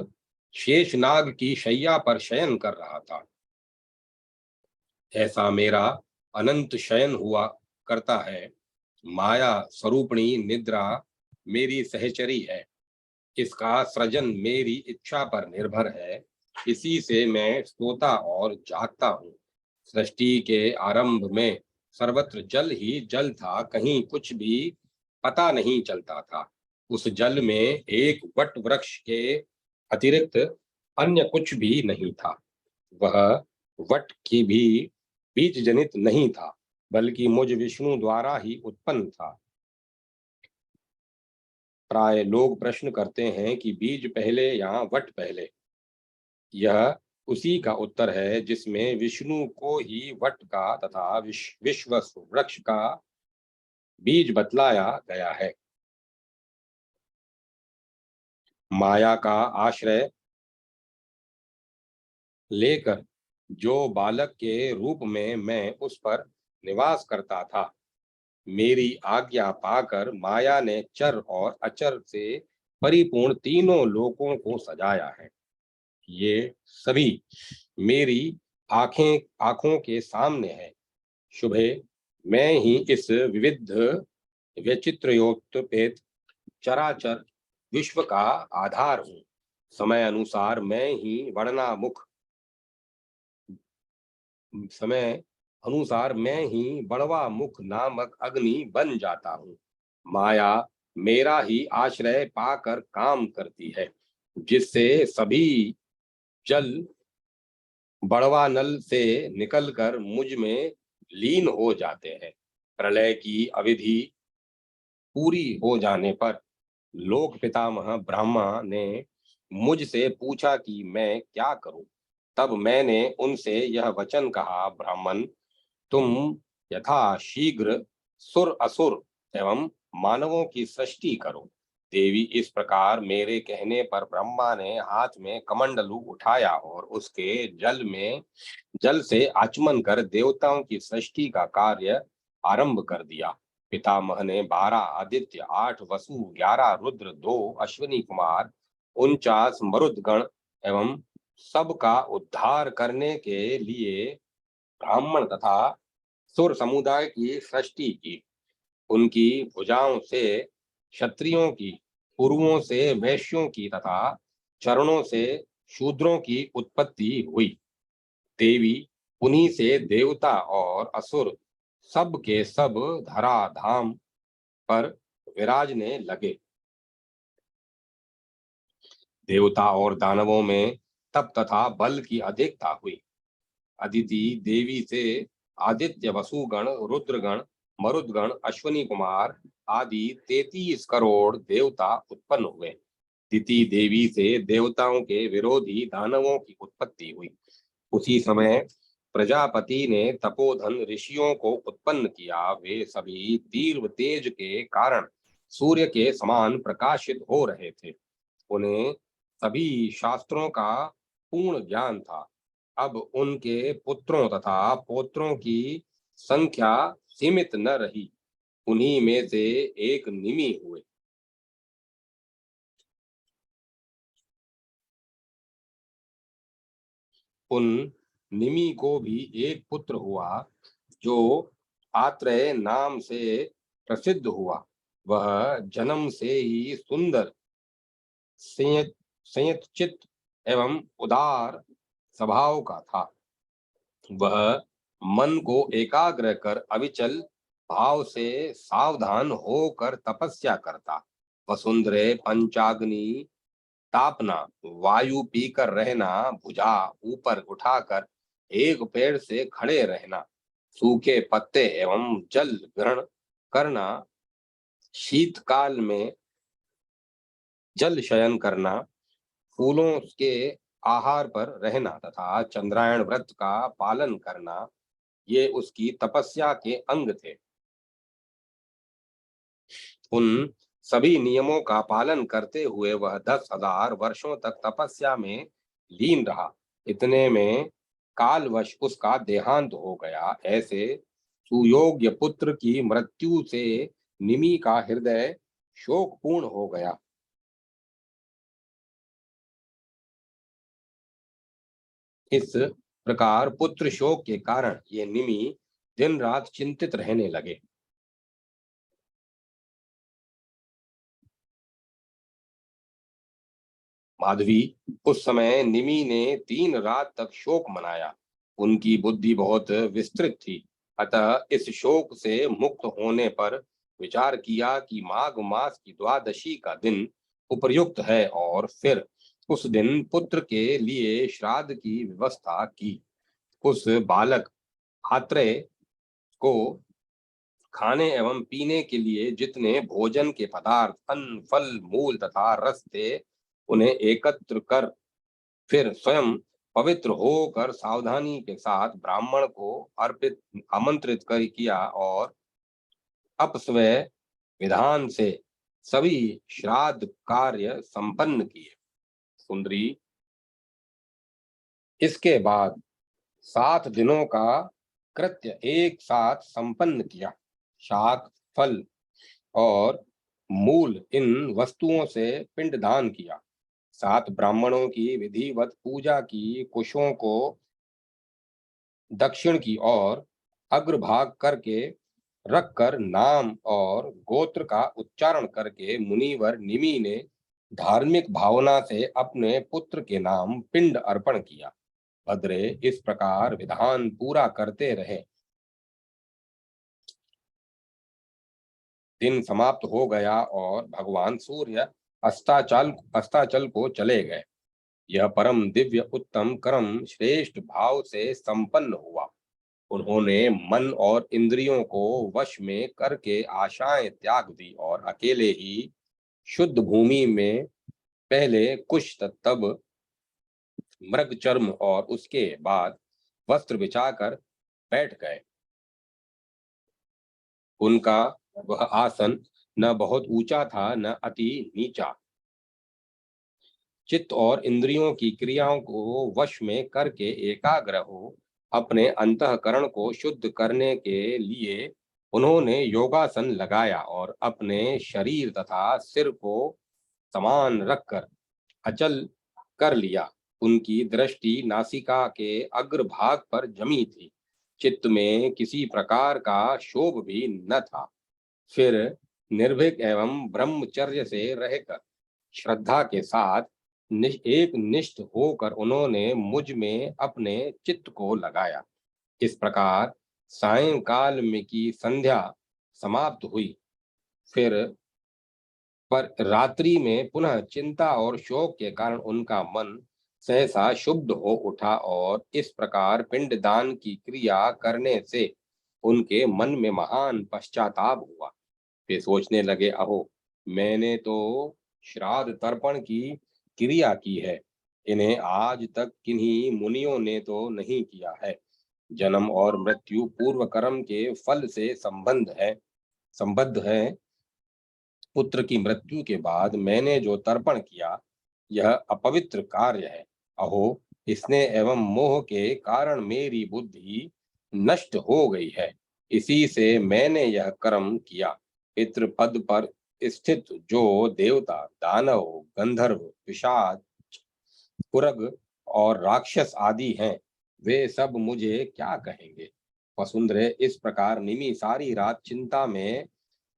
शेषनाग की शैया पर शयन कर रहा था। ऐसा मेरा अनंत शयन हुआ करता है। माया स्वरूपणी निद्रा मेरी सहचरी है। इसका सृजन मेरी इच्छा पर निर्भर है। इसी से मैं सोता और जागता हूँ। सृष्टि के आरंभ में सर्वत्र जल ही जल था, कहीं कुछ भी पता नहीं चलता था। उस जल में एक वट वृक्ष के अतिरिक्त अन्य कुछ भी नहीं था। वह वट की भी बीज जनित नहीं था, बल्कि मुझ विष्णु द्वारा ही उत्पन्न था। प्राय लोग प्रश्न करते हैं कि बीज पहले या वट पहले। यह उसी का उत्तर है जिसमें विष्णु को ही वट का तथा विश्व वृक्ष का बीज बतलाया गया है। माया का आश्रय लेकर जो बालक के रूप में मैं उस पर निवास करता था, मेरी आज्ञा पाकर माया ने चर और अचर से परिपूर्ण तीनों लोकों को सजाया है। ये सभी मेरी आंखों के सामने है। शुभे, मैं ही इस विविध वैचित्र्योत्पेत चराचर विश्व का आधार हूँ। समय अनुसार मैं ही बड़वा मुख नामक अग्नि बन जाता हूँ। माया मेरा ही आश्रय पाकर काम करती है, जिससे सभी जल बड़वा नल से निकलकर मुझ में लीन हो जाते हैं। प्रलय की अवधि पूरी हो जाने पर लोक पितामह ब्रह्मा ने मुझसे पूछा कि मैं क्या करूं। तब मैंने उनसे यह वचन कहा, ब्राह्मण, तुम यथा शीघ्र सुर असुर एवं मानवों की सृष्टि करो। देवी, इस प्रकार मेरे कहने पर ब्रह्मा ने हाथ में कमंडलू उठाया और उसके जल से आचमन कर देवताओं की सृष्टि का कार्य आरंभ कर दिया। पितामह ने 12 आदित्य, 8 वसु, 11 रुद्र, 2 अश्विनी कुमार, 49 मरुदगण एवं सबका उद्धार करने के लिए ब्राह्मण तथा सुर समुदाय की सृष्टि की। उनकी भुजाओं से क्षत्रियों की, पुरुषों से वैश्यों की तथा चरणों से शूद्रों की उत्पत्ति हुई। देवी, उन्हीं से देवता और असुर सब के सब धराधाम पर विराजने लगे। देवता और दानवों में तप तथा बल की अधिकता हुई। अदिति देवी से आदित्य, वसुगण, रुद्रगण, मरुदगण, अश्वनी कुमार आदि 33 करोड़ देवता उत्पन्न हुए। दिति देवी से देवताओं के विरोधी दानवों की उत्पत्ति हुई। उसी समय प्रजापति ने तपोधन ऋषियों को उत्पन्न किया। वे सभी तीव्र तेज के कारण सूर्य के समान प्रकाशित हो रहे थे। उन्हें सभी शास्त्रों का पूर्ण ज्ञान था। अब उनके पुत्रों तथा पौत्रों की संख्या सीमित न रही। उन्हीं में से एक निमि हुए। उन निमि को भी एक पुत्र हुआ जो आत्रेय नाम से प्रसिद्ध हुआ। वह जन्म से ही सुंदर, संयत संयत चित्त एवं उदार स्वभाव का था। वह मन को एकाग्र कर अविचल भाव से सावधान होकर तपस्या करता। वसुंधरे पंचाग्नि तापना, वायु पीकर रहना, भुजा ऊपर उठाकर एक पेड़ से खड़े रहना, सूखे पत्ते एवं जल ग्रहण करना, शीतकाल में जल शयन करना, फूलों के आहार पर रहना तथा चंद्रायण व्रत का पालन करना, ये उसकी तपस्या के अंग थे। उन सभी नियमों का पालन करते हुए वह 10,000 वर्षों तक तपस्या में लीन रहा। इतने में कालवश उसका देहांत हो गया। ऐसे सुयोग्य पुत्र की मृत्यु से निमि का हृदय शोकपूर्ण हो गया। इस प्रकार पुत्र शोक के कारण ये निमि दिन रात चिंतित रहने लगे। माधवी, उस समय निमि ने 3 रात तक शोक मनाया। उनकी बुद्धि बहुत विस्तृत थी। अतः इस शोक से मुक्त होने पर विचार किया कि माघ मास की द्वादशी का दिन उपयुक्त है और फिर उस दिन पुत्र के लिए श्राद्ध की व्यवस्था की। उस बालक आत्रेय को खाने एवं पीने के लिए जितने भोजन के पदार्थ, अन्न, फल, मूल तथा रस थे, उन्हें एकत्र कर फिर स्वयं पवित्र होकर सावधानी के साथ ब्राह्मण को अर्पित आमंत्रित कर किया और अपस्वय विधान से सभी श्राद्ध कार्य संपन्न किए। सुंदरी, इसके बाद 7 दिनों का कृत्य एक साथ संपन्न किया। शाक, फल और मूल इन वस्तुओं से पिंडदान किया। 7 ब्राह्मणों की विधिवत पूजा की, कुशों को दक्षिण की ओर अग्रभाग करके रखकर नाम और गोत्र का उच्चारण करके मुनिवर निमि ने धार्मिक भावना से अपने पुत्र के नाम पिंड अर्पण किया। भद्रे इस प्रकार विधान पूरा करते रहे। दिन समाप्त हो गया और भगवान सूर्य अस्ताचल को चले गए। यह परम दिव्य उत्तम कर्म श्रेष्ठ भाव से संपन्न हुआ। उन्होंने मन और इंद्रियों को वश में करके आशाएं त्याग दी और अकेले ही शुद्ध भूमि में पहले कुश तब मृग चर्म और उसके बाद वस्त्र बिछाकर बैठ गए। उनका वह आसन न बहुत ऊंचा था न अति नीचा। चित्त और इंद्रियों की क्रियाओं को वश में करके एकाग्र हो अपने अंतःकरण को शुद्ध करने के लिए उन्होंने योगासन लगाया और अपने शरीर तथा सिर को समान रखकर अचल कर लिया। उनकी दृष्टि नासिका के अग्रभाग पर जमी थी। चित्त में किसी प्रकार का शोभ भी न था। फिर निर्भीक एवं ब्रह्मचर्य से रहकर श्रद्धा के साथ एक निष्ठ होकर उन्होंने मुझ में अपने चित्त को लगाया। इस प्रकार सायंकाल में की संध्या समाप्त हुई। फिर पर रात्रि में पुनः चिंता और शोक के कारण उनका मन सहसा शुद्ध हो उठा और इस प्रकार पिंडदान की क्रिया करने से उनके मन में महान पश्चाताप हुआ। वे सोचने लगे, अहो, मैंने तो श्राद्ध तर्पण की क्रिया की है, इन्हें आज तक किन्हीं मुनियों ने तो नहीं किया है। जन्म और मृत्यु पूर्व कर्म के फल से संबद्ध है। पुत्र की मृत्यु के बाद मैंने जो तर्पण किया, यह अपवित्र कार्य है। अहो, इसने एवं मोह के कारण मेरी बुद्धि नष्ट हो गई है। इसी से मैंने यह कर्म किया। पितृपद पर स्थित जो देवता, दानव, गंधर्व, पिशाच, कुरग और राक्षस आदि हैं, वे सब मुझे क्या कहेंगे। वसुंधरे, इस प्रकार निमि सारी रात चिंता में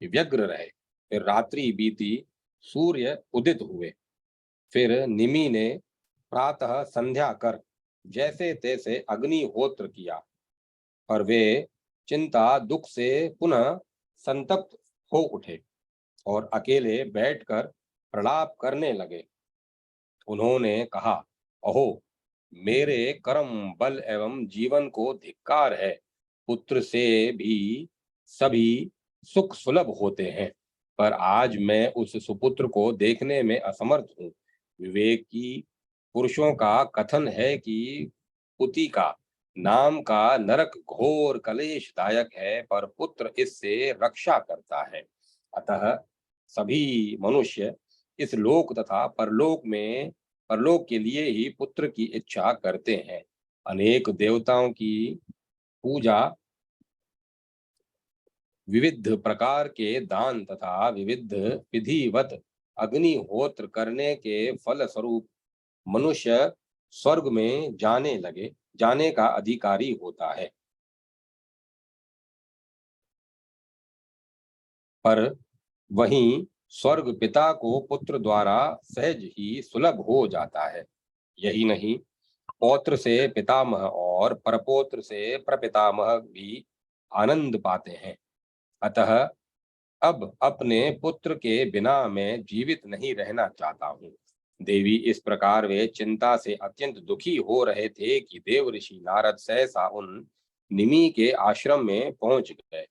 व्यग्र रहे। फिर रात्रि बीती, सूर्य उदित हुए। फिर निमि ने प्रातः संध्या कर जैसे तैसे अग्निहोत्र किया, पर वे चिंता दुख से पुनः संतप्त हो उठे और अकेले बैठकर प्रलाप करने लगे। उन्होंने कहा, अहो, मेरे कर्म बल एवं जीवन को धिक्कार है। पुत्र से भी सभी सुख सुलभ होते हैं, पर आज मैं उस सुपुत्र को देखने में असमर्थ हूँ। विवेकी पुरुषों का कथन है कि पुति का नाम का नरक घोर कलेशदायक है, पर पुत्र इससे रक्षा करता है। अतः सभी मनुष्य इस लोक तथा परलोक के लिए ही पुत्र की इच्छा करते हैं। अनेक देवताओं की पूजा, विविध प्रकार के दान तथा विविध विधिवत अग्निहोत्र करने के फल स्वरूप मनुष्य स्वर्ग में जाने का अधिकारी होता है। पर वहीं स्वर्ग पिता को पुत्र द्वारा सहज ही सुलभ हो जाता है। यही नहीं, पौत्र से पितामह और परपौत्र से प्रपितामह भी आनंद पाते हैं। अतः अब अपने पुत्र के बिना मैं जीवित नहीं रहना चाहता हूँ। देवी, इस प्रकार वे चिंता से अत्यंत दुखी हो रहे थे कि देव ऋषि नारद सहसा उन निमि के आश्रम में पहुंच गए।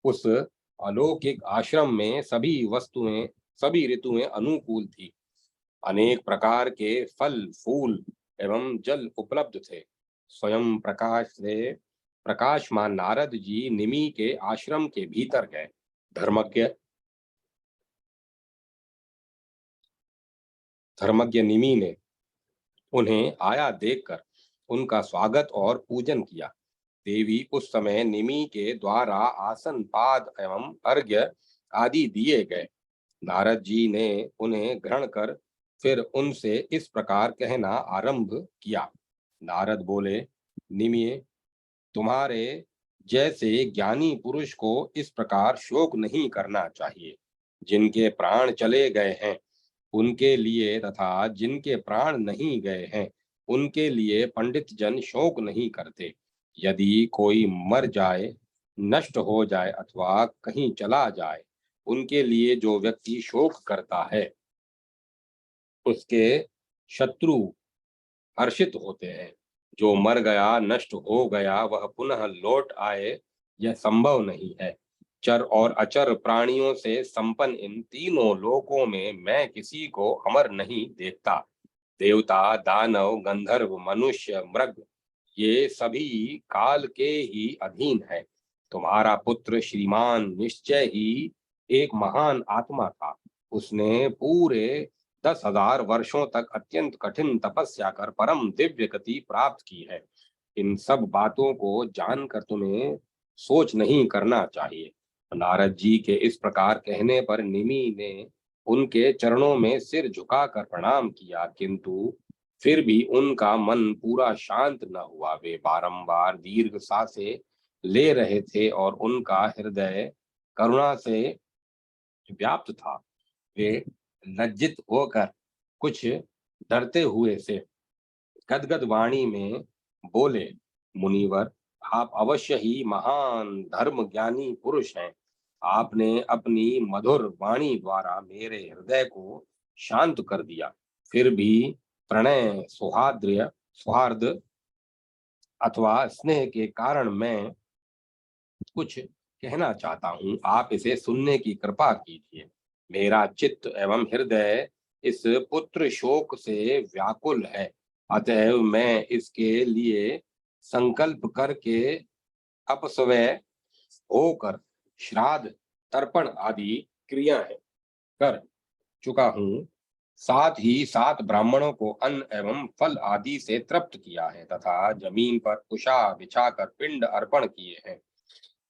उस अलौकिक आश्रम में सभी ऋतुएं अनुकूल थी। अनेक प्रकार के फल, फूल एवं जल उपलब्ध थे। स्वयं प्रकाश से प्रकाशमान नारद जी निमि के आश्रम के भीतर गए। धर्मज्ञ धर्मज्ञ निमि ने उन्हें आया देखकर उनका स्वागत और पूजन किया। देवी, उस समय निमि के द्वारा आसन, पाद एवं अर्घ्य आदि दिए गए। नारद जी ने उन्हें ग्रहण कर फिर उनसे इस प्रकार कहना आरंभ किया। नारद बोले, निमिये, तुम्हारे जैसे ज्ञानी पुरुष को इस प्रकार शोक नहीं करना चाहिए। जिनके प्राण चले गए हैं उनके लिए तथा जिनके प्राण नहीं गए हैं उनके लिए पंडित जन शोक नहीं करते। यदि कोई मर जाए, नष्ट हो जाए अथवा कहीं चला जाए, उनके लिए जो व्यक्ति शोक करता है उसके शत्रु हर्षित होते हैं। जो मर गया, नष्ट हो गया, वह पुनः लौट आए, यह संभव नहीं है। चर और अचर प्राणियों से संपन्न इन तीनों लोकों में मैं किसी को अमर नहीं देखता। देवता, दानव, गंधर्व, मनुष्य, मृग, ये सभी काल के ही अधीन है। तुम्हारा पुत्र श्रीमान निश्चय ही एक महान आत्मा था। उसने पूरे 10,000 वर्षों तक अत्यंत कठिन तपस्या कर परम दिव्य गति प्राप्त की है। इन सब बातों को जानकर तुम्हें सोच नहीं करना चाहिए। नारद जी के इस प्रकार कहने पर निमि ने उनके चरणों में सिर झुकाकर प्रणाम किया, किंतु फिर भी उनका मन पूरा शांत न हुआ। वे बारंबार दीर्घ सांसें ले रहे थे और उनका हृदय करुणा से व्याप्त था। वे लज्जित होकर कुछ डरते हुए से गदगद वाणी में बोले, मुनिवर, आप अवश्य ही महान धर्म ज्ञानी पुरुष हैं। आपने अपनी मधुर वाणी द्वारा मेरे हृदय को शांत कर दिया। फिर भी प्रणय, सौहार्द अथवा स्नेह के कारण मैं कुछ कहना चाहता हूँ। आप इसे सुनने की कृपा कीजिए। मेरा चित्त एवं हृदय इस पुत्र शोक से व्याकुल है, अतएव मैं इसके लिए संकल्प करके अपस्वय होकर श्राद्ध, तर्पण आदि क्रियाएं कर चुका हूँ। साथ ही 7 ब्राह्मणों को अन्न एवं फल आदि से तृप्त किया है तथा जमीन पर कुशा बिछाकर पिंड अर्पण किए हैं।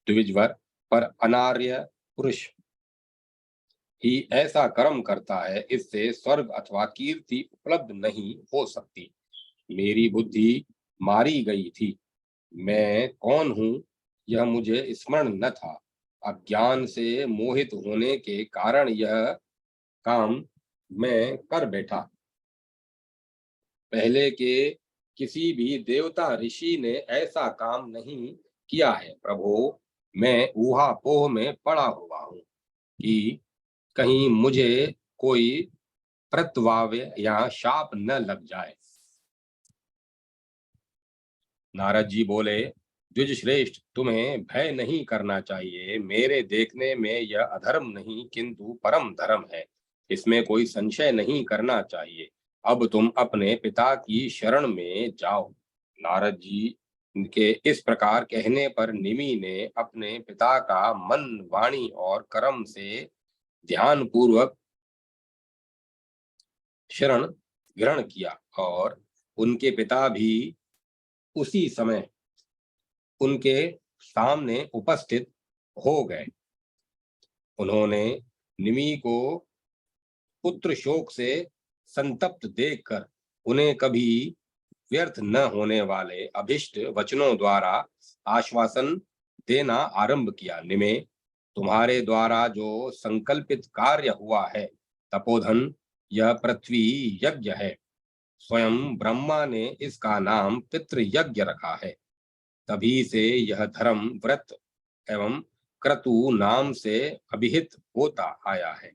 द्विजवर पर अनार्य पुरुष ही ऐसा कर्म करता है, इससे स्वर्ग अथवा कीर्ति उपलब्ध नहीं हो सकती। मेरी बुद्धि मारी गई थी, मैं कौन हूँ यह मुझे स्मरण न था। अज्ञान से मोहित होने के कारण यह काम मैं कर बैठा। पहले के किसी भी देवता ऋषि ने ऐसा काम नहीं किया है। प्रभु, मैं ऊहापोह में पड़ा हुआ हूँ कि कहीं मुझे कोई प्रत्यवाय या शाप न लग जाए। नारद जी बोले, द्विज श्रेष्ठ, तुम्हें भय नहीं करना चाहिए। मेरे देखने में यह अधर्म नहीं किंतु परम धर्म है, इसमें कोई संशय नहीं करना चाहिए। अब तुम अपने पिता की शरण में जाओ। नारद जी के इस प्रकार कहने पर निमि ने अपने पिता का मन, वाणी और कर्म से ध्यान पूर्वक शरण ग्रहण किया और उनके पिता भी उसी समय उनके सामने उपस्थित हो गए। उन्होंने निमि को पुत्र शोक से संतप्त देखकर उन्हें कभी व्यर्थ न होने वाले अभिष्ट वचनों द्वारा आश्वासन देना आरंभ किया। निमे, तुम्हारे द्वारा जो संकल्पित कार्य हुआ है तपोधन, यह पृथ्वी यज्ञ है। स्वयं ब्रह्मा ने इसका नाम पितृ यज्ञ रखा है। तभी से यह धर्म व्रत एवं क्रतु नाम से अभिहित होता आया है।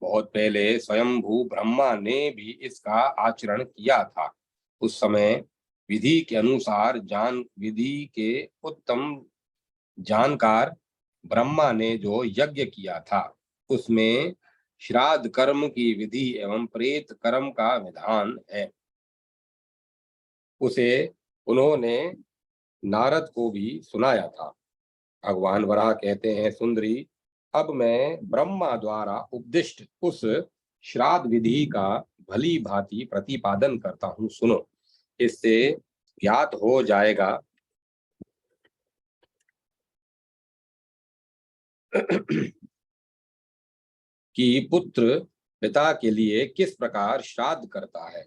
बहुत पहले स्वयंभू ब्रह्मा ने भी इसका आचरण किया था। उस समय विधि के अनुसार विधि के उत्तम जानकार ब्रह्मा ने जो यज्ञ किया था उसमें श्राद्ध कर्म की विधि एवं प्रेत कर्म का विधान है। उसे उन्होंने नारद को भी सुनाया था। भगवान वराह कहते हैं, सुंदरी, अब मैं ब्रह्मा द्वारा उपदिष्ट उस श्राद्ध विधि का भली भांति प्रतिपादन करता हूँ, सुनो। इससे ज्ञात हो जाएगा कि पुत्र पिता के लिए किस प्रकार श्राद्ध करता है।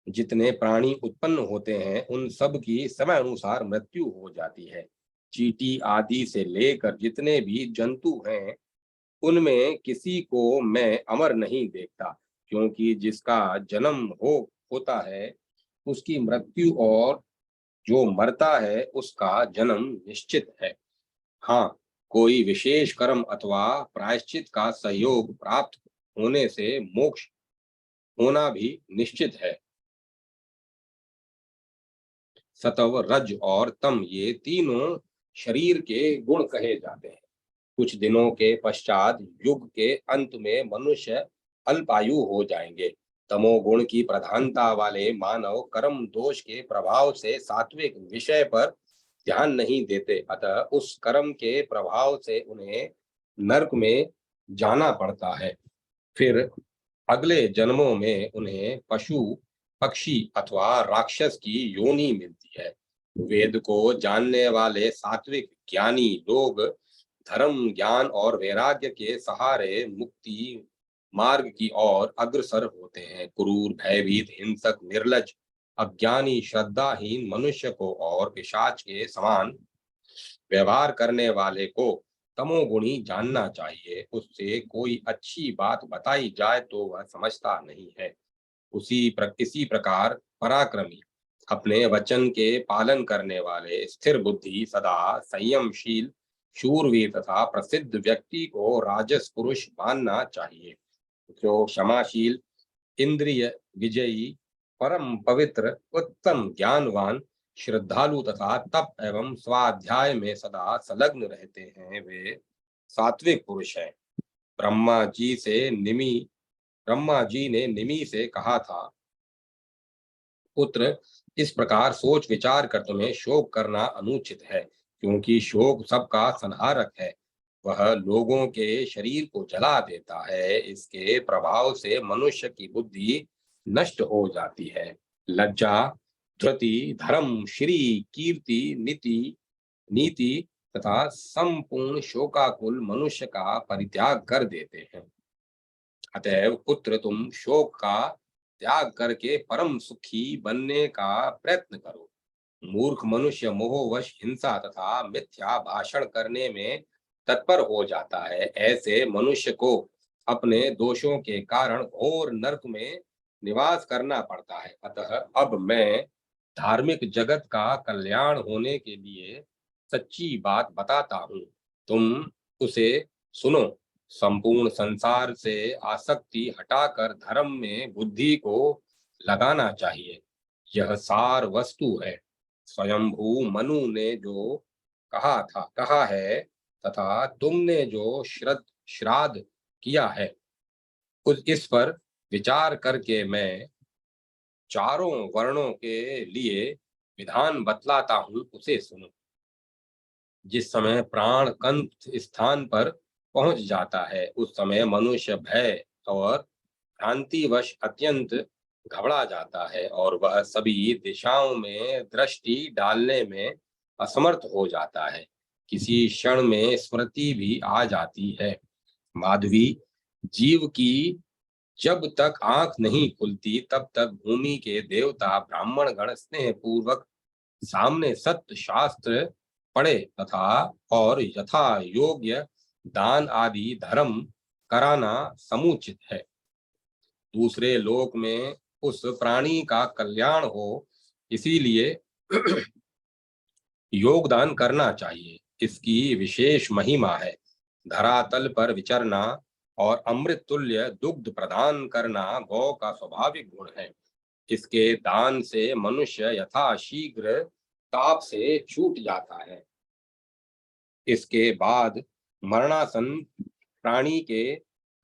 जितने प्राणी उत्पन्न होते हैं उन सब की समय अनुसार मृत्यु हो जाती है। चींटी आदि से लेकर जितने भी जंतु हैं उनमें किसी को मैं अमर नहीं देखता, क्योंकि जिसका जन्म होता है उसकी मृत्यु और जो मरता है उसका जन्म निश्चित है। हाँ, कोई विशेष कर्म अथवा प्रायश्चित का सहयोग प्राप्त होने से मोक्ष होना भी निश्चित है। सतव, रज और तम, ये तीनों शरीर के गुण कहे जाते हैं। कुछ दिनों के पश्चात युग के अंत में मनुष्य अल्पायु हो जाएंगे। तमोगुण की प्रधानता वाले मानव कर्म दोष के प्रभाव से सात्विक विषय पर ध्यान नहीं देते, अतः उस कर्म के प्रभाव से उन्हें नरक में जाना पड़ता है। फिर अगले जन्मों में उन्हें पशु, पक्षी अथवा राक्षस की योनि मिलती है। वेद को जानने वाले सात्विक ज्ञानी लोग धर्म, ज्ञान और वैराग्य के सहारे मुक्ति मार्ग की ओर अग्रसर होते हैं। क्रूर, भयभीत, हिंसक, निर्लज, अज्ञानी, श्रद्धाहीन मनुष्य को और पिशाच के समान व्यवहार करने वाले को तमोगुणी जानना चाहिए। उससे कोई अच्छी बात बताई जाए तो वह समझता नहीं है। इसी प्रकार पराक्रमी, अपने वचन के पालन करने वाले, स्थिर बुद्धि, सदा संयमशील, शूरवीर तथा प्रसिद्ध व्यक्ति को राजस पुरुष मानना चाहिए। जो क्षमाशील, इंद्रिय विजयी, परम पवित्र, उत्तम ज्ञानवान, श्रद्धालु तथा तप एवं स्वाध्याय में सदा संलग्न रहते हैं, वे सात्विक पुरुष हैं। ब्रह्मा जी ने निमि से कहा था, पुत्र, इस प्रकार सोच विचार कर तुम्हें शोक करना अनुचित है, क्योंकि शोक सबका संहारक है। वह लोगों के शरीर को जला देता है। इसके प्रभाव से मनुष्य की बुद्धि नष्ट हो जाती है। लज्जा, धृति, धर्म, श्री, कीर्ति, नीति नीति तथा संपूर्ण शोकाकुल मनुष्य का परित्याग कर देते हैं। अतएव पुत्र, तुम शोक का त्याग करके परम सुखी बनने का प्रयत्न करो। मूर्ख मनुष्य मोहवश हिंसा तथा मिथ्या भाषण करने में तत्पर हो जाता है। ऐसे मनुष्य को अपने दोषों के कारण घोर नरक में निवास करना पड़ता है। अतः अब मैं धार्मिक जगत का कल्याण होने के लिए सच्ची बात बताता हूँ, तुम उसे सुनो। संपूर्ण संसार से आसक्ति हटाकर धर्म में बुद्धि को लगाना चाहिए। यह सार वस्तु है। स्वयंभू मनु ने जो कहा है तथा तुमने जो श्राद्ध किया है, उस इस पर विचार करके मैं चारों वर्णों के लिए विधान बतलाता हूँ, उसे सुनो। जिस समय प्राण कंठ स्थान पर पहुंच जाता है, उस समय मनुष्य भय और भ्रांतिवश अत्यंत घबरा जाता है और वह सभी दिशाओं में दृष्टि डालने में असमर्थ हो जाता है। किसी क्षण में स्मृति भी आ जाती है। माधवी, जीव की जब तक आंख नहीं खुलती तब तक भूमि के देवता ब्राह्मण गण स्नेह पूर्वक सामने सत्य शास्त्र पढ़े तथा और यथा योग्य दान आदि धर्म कराना समुचित है। दूसरे लोक में उस प्राणी का कल्याण हो, इसीलिए योगदान करना चाहिए। इसकी विशेष महिमा है। धरातल पर विचरना और अमृत तुल्य दुग्ध प्रदान करना गौ का स्वाभाविक गुण है। इसके दान से मनुष्य यथाशीघ्र ताप से छूट जाता है। इसके बाद मरणासन प्राणी के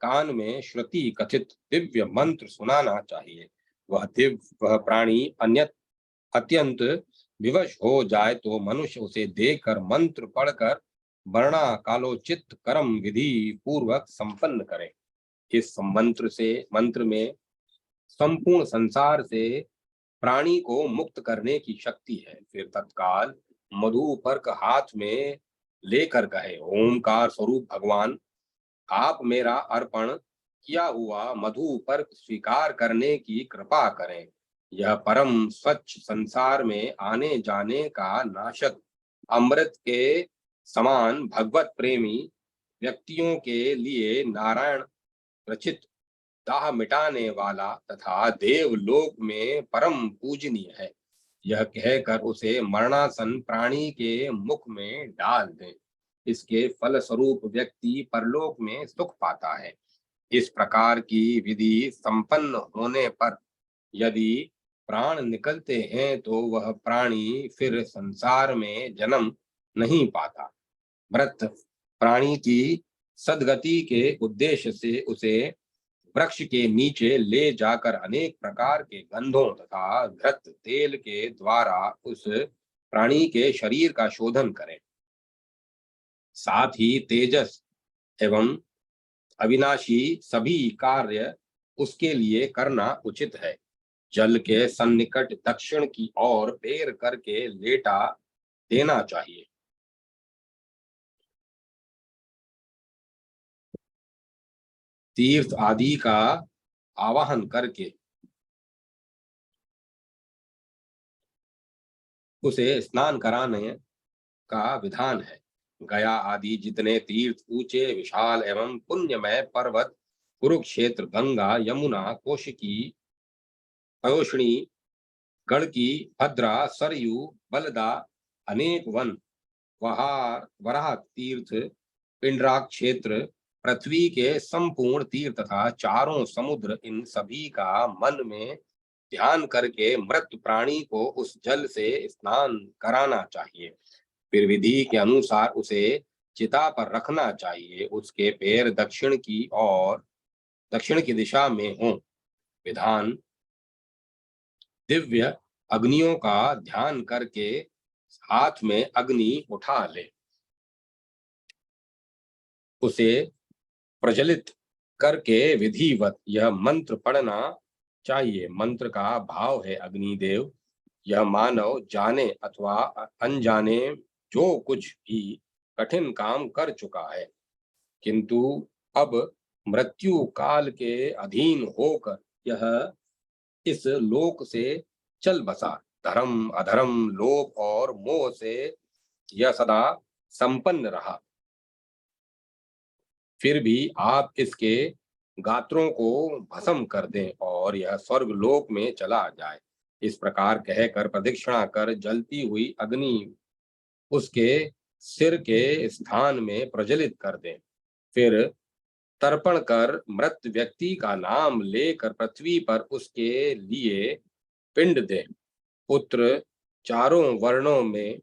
कान में श्रुति कथित दिव्य मंत्र सुनाना चाहिए। वह प्राणी अन्यत अत्यंत विवश हो जाए तो मनुष्य उसे देखकर मंत्र पढ़कर वर्णा कालोचित कर्म विधि पूर्वक संपन्न करे। इस मंत्र में संपूर्ण संसार से प्राणी को मुक्त करने की शक्ति है। फिर तत्काल मधुपर्क हाथ में लेकर कहे, ओमकार स्वरूप भगवान, आप मेरा अर्पण किया हुआ मधुपर्क स्वीकार करने की कृपा करें। यह परम स्वच्छ संसार में आने जाने का नाशक अमृत के समान भगवत प्रेमी व्यक्तियों के लिए नारायण रचित दाह मिटाने वाला तथा देवलोक में परम पूजनीय है। यह कहकर उसे मरणासन प्राणी के मुख में डाल दें। इसके फल स्वरूप व्यक्ति परलोक में सुख पाता है। इस प्रकार की विधि संपन्न होने पर यदि प्राण निकलते हैं तो वह प्राणी फिर संसार में जन्म नहीं पाता। मृत प्राणी की सदगति के उद्देश्य से उसे वृक्ष के नीचे ले जाकर अनेक प्रकार के गंधों तथा घृत तेल के द्वारा उस प्राणी के शरीर का शोधन करें। साथ ही तेजस एवं अविनाशी सभी कार्य उसके लिए करना उचित है। जल के सन्निकट दक्षिण की ओर पैर करके लेटा देना चाहिए। तीर्थ आदि का आवाहन करके उसे स्नान कराने का विधान है। गया आदि जितने तीर्थ ऊंचे विशाल एवं पुण्यमय पर्वत, कुरुक्षेत्र, गंगा, यमुना, कोशिकी, पयोष्णी, गणकी, भद्रा, सरयू, बलदा, अनेक वन, वराह तीर्थ, पिंडराक क्षेत्र, पृथ्वी के संपूर्ण तीर्थ तथा चारों समुद्र, इन सभी का मन में ध्यान करके मृत प्राणी को उस जल से स्नान कराना चाहिए। फिर विधि के अनुसार उसे चिता पर रखना चाहिए। उसके पैर दक्षिण की दिशा में हों। विधान, दिव्य अग्नियों का ध्यान करके हाथ में अग्नि उठा ले, उसे प्रज्वलित करके विधिवत यह मंत्र पढ़ना चाहिए। मंत्र का भाव है, अग्निदेव, यह मानव जाने अथवा अनजाने जो कुछ भी कठिन काम कर चुका है, किंतु अब मृत्यु काल के अधीन होकर यह इस लोक से चल बसा। धर्म अधर्म लोभ और मोह से यह सदा संपन्न रहा, फिर भी आप इसके गात्रों को भस्म कर दें और यह स्वर्ग लोक में चला जाए। इस प्रकार कहकर प्रदक्षिणा कर जलती हुई अग्नि उसके सिर के स्थान में प्रज्वलित कर दें। फिर तर्पण कर मृत व्यक्ति का नाम लेकर पृथ्वी पर उसके लिए पिंड दें। पुत्र चारों वर्णों में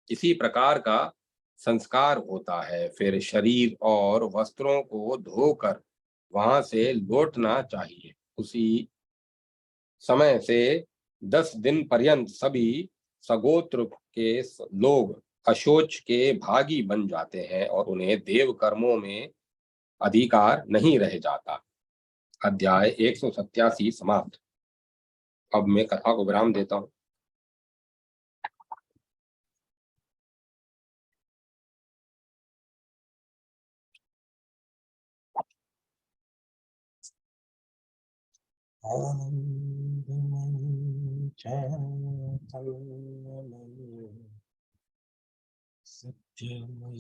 इसी प्रकार का संस्कार होता है। फिर शरीर और वस्त्रों को धोकर वहां से लौटना चाहिए। उसी समय से 10 दिन पर्यंत सभी सगोत्र के लोग अशोच के भागी बन जाते हैं और उन्हें देव कर्मों में अधिकार नहीं रह जाता। अध्याय 187 समाप्त। अब मैं कथा को विराम देता हूँ। सत्यमयी